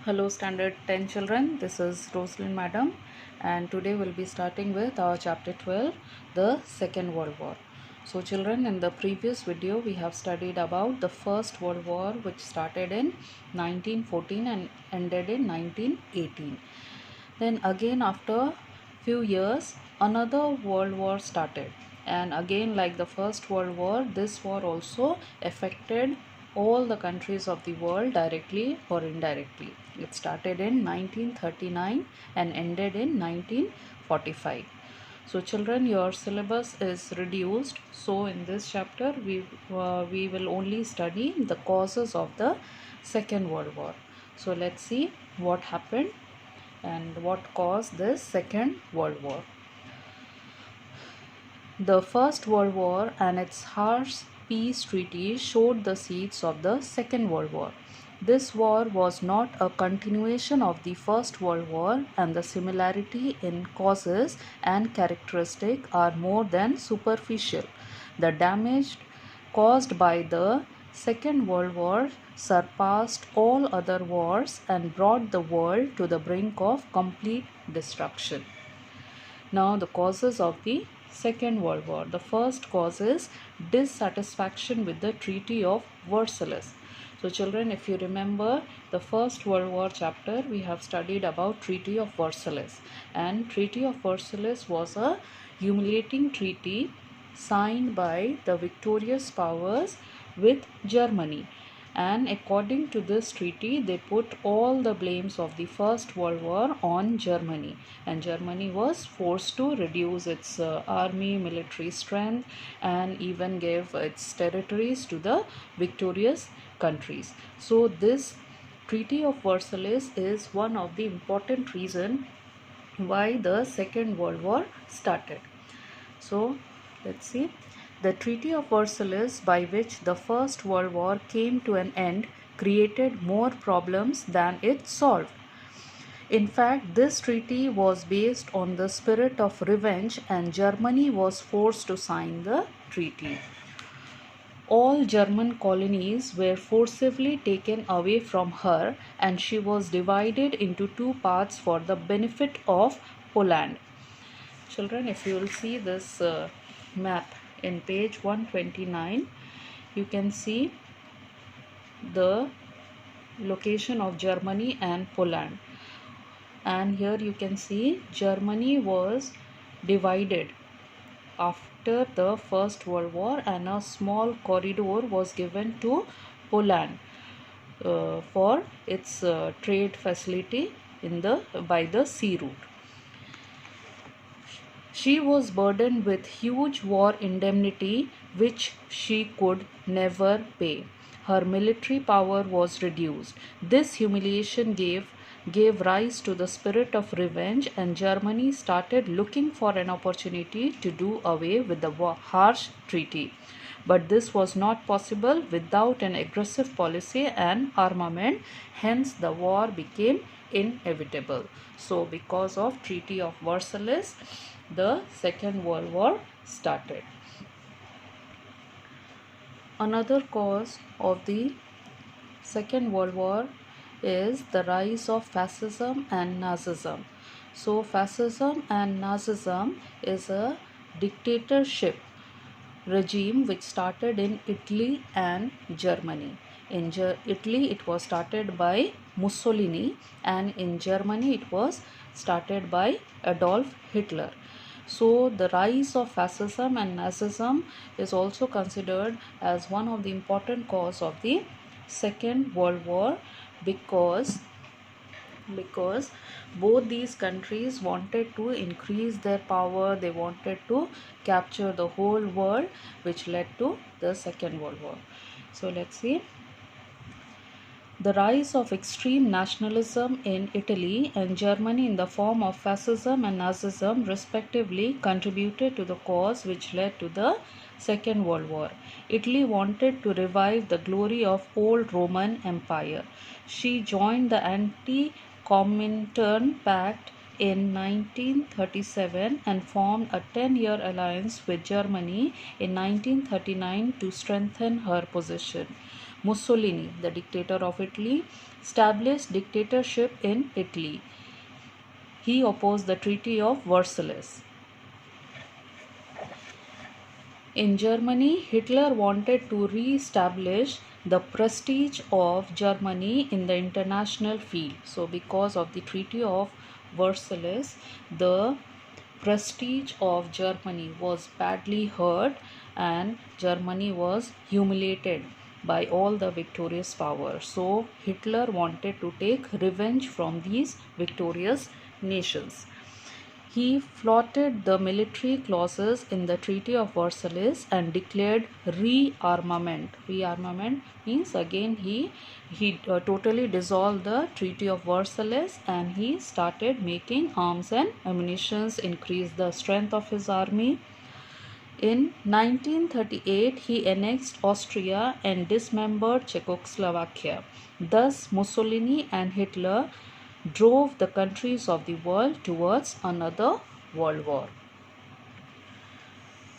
Hello Standard 10 children, this is Rosalind Madam and today we'll be starting with our chapter 12, the Second World War. So children, in the previous video we have studied about the First World War, which started in 1914 and ended in 1918. Then again after few years another world war started, and again like the First World War, this war also affected all the countries of the world directly or indirectly. It started in 1939 and ended in 1945. So children, your syllabus is reduced, so in this chapter we will only study the causes of the Second World War. So let's see what happened and what caused this Second World War. The First World War and its harsh peace treaties showed the seeds of the Second World War. This war was not a continuation of the First World War, and the similarity in causes and characteristics are more than superficial. The damage caused by the Second World War surpassed all other wars and brought the world to the brink of complete destruction. Now, the causes of the Second World War. The first cause is dissatisfaction with the Treaty of Versailles. So children, if you remember the First World War chapter, we have studied about Treaty of Versailles, and Treaty of Versailles was a humiliating treaty signed by the victorious powers with Germany. And according to this treaty, they put all the blames of the First World War on Germany, and Germany was forced to reduce its army, military strength, and even gave its territories to the victorious countries. So this Treaty of Versailles is one of the important reasons why the Second World War started. So let's see. The Treaty of Versailles, by which the First World War came to an end, created more problems than it solved. In fact, this treaty was based on the spirit of revenge, and Germany was forced to sign the treaty. All German colonies were forcibly taken away from her, and she was divided into two parts for the benefit of Poland. Children, if you will see this map in page 129, you can see the location of Germany and Poland, and here you can see Germany was divided after the First World War, and a small corridor was given to Poland for its trade facility by the sea route. She was burdened with huge war indemnity which she could never pay. Her military power was reduced. This humiliation gave rise to the spirit of revenge, and Germany started looking for an opportunity to do away with the harsh treaty. But this was not possible without an aggressive policy and armament. Hence, the war became inevitable. So, because of Treaty of Versailles, the Second World War started. Another cause of the Second World War is the rise of fascism and Nazism. So fascism and Nazism is a dictatorship regime which started in Italy and Germany. In Italy it was started by Mussolini, and in Germany it was started by Adolf Hitler. So the rise of fascism and Nazism is also considered as one of the important cause of the Second World War, because both these countries wanted to increase their power, they wanted to capture the whole world, which led to the Second World War. So let's see. The rise of extreme nationalism in Italy and Germany in the form of fascism and Nazism respectively contributed to the cause which led to the Second World War. Italy wanted to revive the glory of old Roman Empire. She joined the Anti-Comintern Pact in 1937 and formed a 10-year alliance with Germany in 1939 to strengthen her position. Mussolini, the dictator of Italy, established dictatorship in Italy. He opposed the Treaty of Versailles. In Germany, Hitler wanted to re-establish the prestige of Germany in the international field. So, because of the Treaty of Versailles, the prestige of Germany was badly hurt and Germany was humiliated by all the victorious powers. So, Hitler wanted to take revenge from these victorious nations. He flouted the military clauses in the Treaty of Versailles and declared rearmament. Rearmament means again he totally dissolved the Treaty of Versailles and he started making arms and ammunition, increased the strength of his army. In 1938, he annexed Austria and dismembered Czechoslovakia. Thus, Mussolini and Hitler drove the countries of the world towards another world war.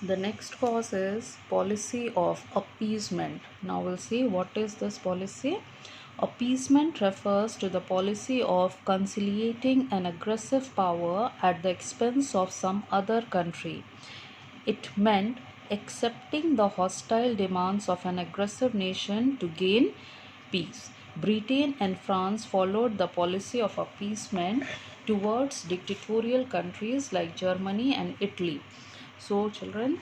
The next cause is policy of appeasement. Now we'll see what is this policy. Appeasement refers to the policy of conciliating an aggressive power at the expense of some other country. It meant accepting the hostile demands of an aggressive nation to gain peace. Britain and France followed the policy of appeasement towards dictatorial countries like Germany and Italy. So, children,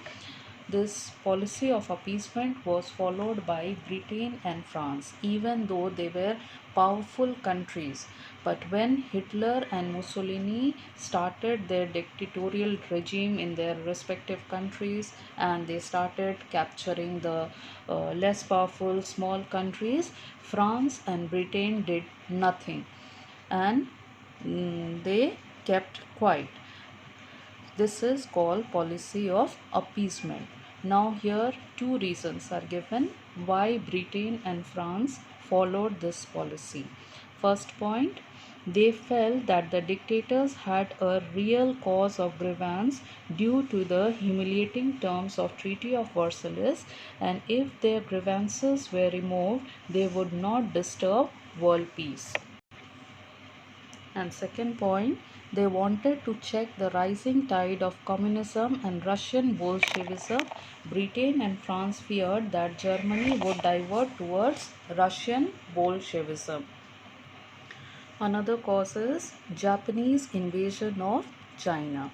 this policy of appeasement was followed by Britain and France, even though they were powerful countries. But when Hitler and Mussolini started their dictatorial regime in their respective countries and they started capturing the less powerful small countries, France and Britain did nothing and they kept quiet. This is called policy of appeasement. Now here two reasons are given why Britain and France followed this policy. First point, they felt that the dictators had a real cause of grievance due to the humiliating terms of Treaty of Versailles, and if their grievances were removed, they would not disturb world peace. And second point, they wanted to check the rising tide of communism and Russian Bolshevism. Britain and France feared that Germany would divert towards Russian Bolshevism. Another cause is Japanese invasion of China.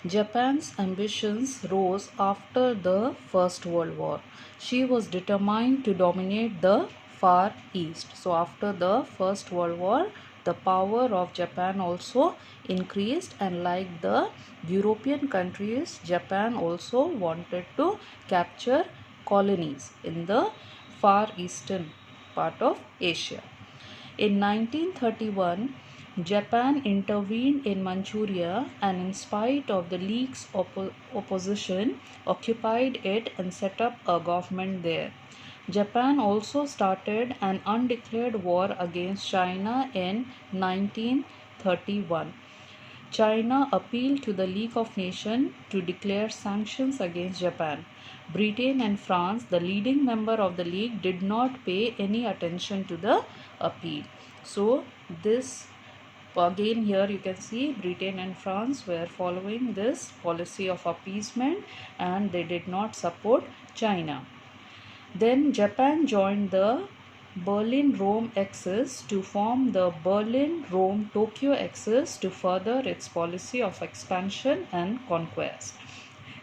Japan's ambitions rose after the First World War. She was determined to dominate the Far East. So after the First World War, the power of Japan also increased, and like the European countries, Japan also wanted to capture colonies in the far eastern part of Asia. In 1931, Japan intervened in Manchuria and in spite of the League's opposition, occupied it and set up a government there. Japan also started an undeclared war against China in 1931. China appealed to the League of Nations to declare sanctions against Japan. Britain and France, the leading member of the League, did not pay any attention to the appeal. So, this again here you can see Britain and France were following this policy of appeasement and they did not support China. Then Japan joined the Berlin-Rome axis to form the Berlin-Rome-Tokyo axis to further its policy of expansion and conquest.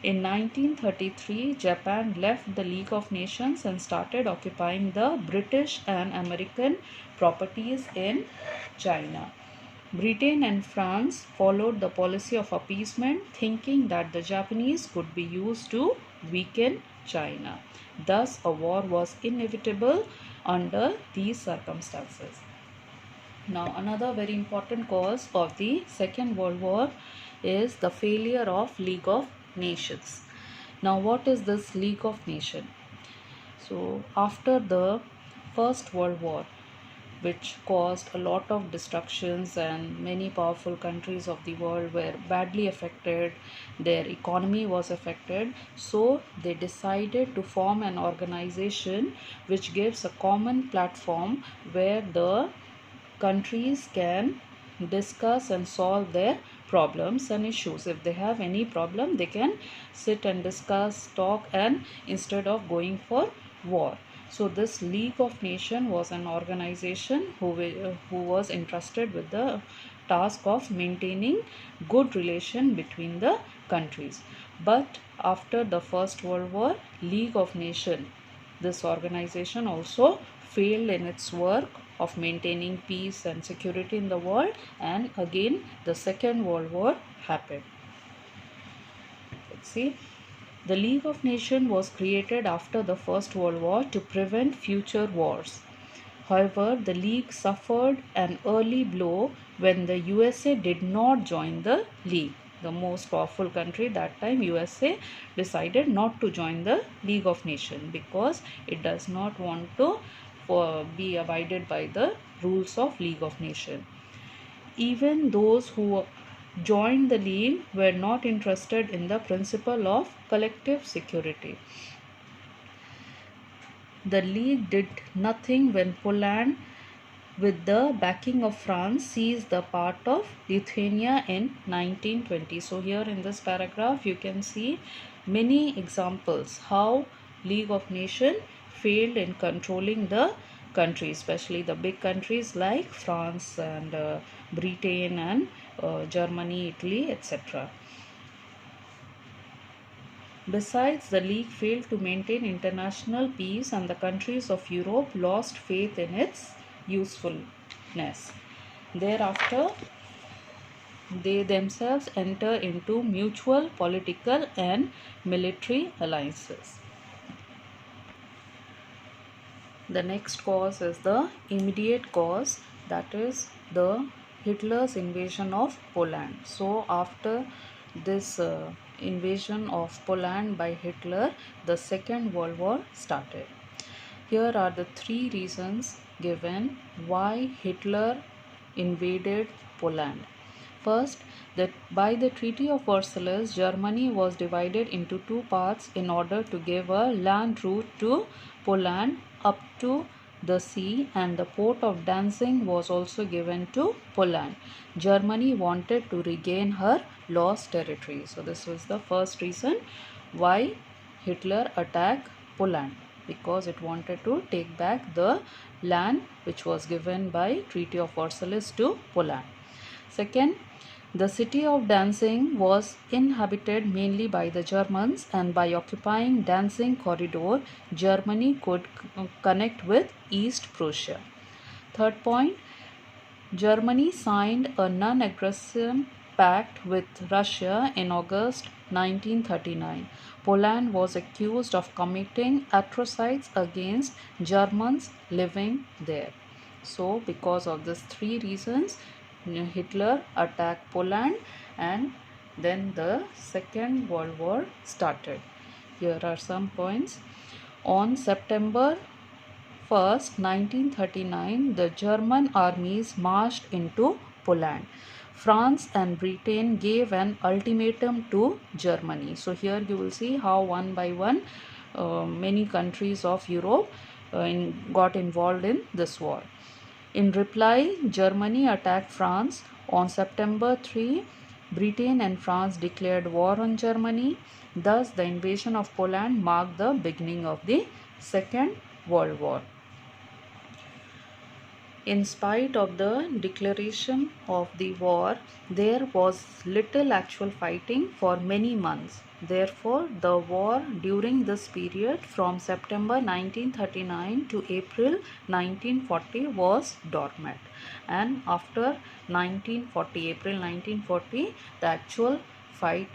In 1933, Japan left the League of Nations and started occupying the British and American properties in China. Britain and France followed the policy of appeasement, thinking that the Japanese could be used to weaken China. Thus, a war was inevitable under these circumstances. Now, another very important cause of the Second World War is the failure of League of Nations. Now, what is this League of Nations? So, after the First World War, which caused a lot of destructions, and many powerful countries of the world were badly affected. Their economy was affected. So they decided to form an organization which gives a common platform where the countries can discuss and solve their problems and issues. If they have any problem, they can sit and discuss, talk, and instead of going for war. So this League of Nations was an organization who was entrusted with the task of maintaining good relation between the countries. But after the First World War, League of Nations, this organization also failed in its work of maintaining peace and security in the world, and again the Second World War happened. Let's see. The League of Nations was created after the First World War to prevent future wars. However, the League suffered an early blow when the USA did not join the League. The most powerful country that time, USA, decided not to join the League of Nations because it does not want to be abided by the rules of League of Nations. Even those who joined the League were not interested in the principle of collective security. The League did nothing when Poland, with the backing of France, seized the part of Lithuania in 1920. So here in this paragraph you can see many examples how League of Nations failed in controlling the countries, especially the big countries like France and Britain and Germany, Italy, etc. Besides, the League failed to maintain international peace, and the countries of Europe lost faith in its usefulness. Thereafter, they themselves enter into mutual political and military alliances. The next cause is the immediate cause, that is the Hitler's invasion of Poland. So after this invasion of Poland by Hitler, the Second World War started. Here are the three reasons given why Hitler invaded Poland. First, that by the Treaty of Versailles, Germany was divided into two parts in order to give a land route to Poland up to the sea, and the port of Danzig was also given to Poland. Germany wanted to regain her lost territory. So this was the first reason why Hitler attacked Poland, because it wanted to take back the land which was given by Treaty of Versailles to Poland. Second, the city of Danzig was inhabited mainly by the Germans, and by occupying Danzig corridor, Germany could connect with East Prussia. Third point, Germany signed a non-aggression pact with Russia in August 1939. Poland was accused of committing atrocities against Germans living there. So, because of these three reasons, Hitler attacked Poland, and then the Second World War started. Here are some points. On September 1st, 1939, the German armies marched into Poland. France and Britain gave an ultimatum to Germany. So here you will see how one by one many countries of Europe got involved in this war. In reply, Germany attacked France. On September 3, Britain and France declared war on Germany. Thus, the invasion of Poland marked the beginning of the Second World War. In spite of the declaration of the war, there was little actual fighting for many months. Therefore, the war during this period from September 1939 to April 1940 was dormant. And after April 1940, the actual fight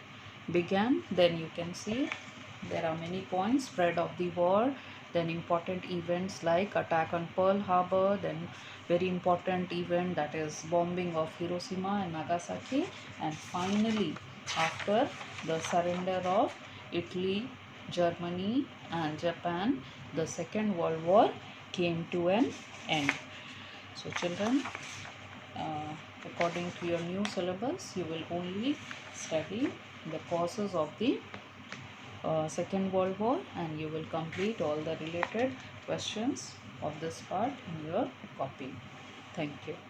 began. Then you can see there are many points: spread of the war, then important events like attack on Pearl Harbor, then very important event, that is bombing of Hiroshima and Nagasaki, and finally after the surrender of Italy, Germany and Japan, the Second World War came to an end. So children, according to your new syllabus, you will only study the causes of the Second World War, and you will complete all the related questions of this part in your copy. Thank you.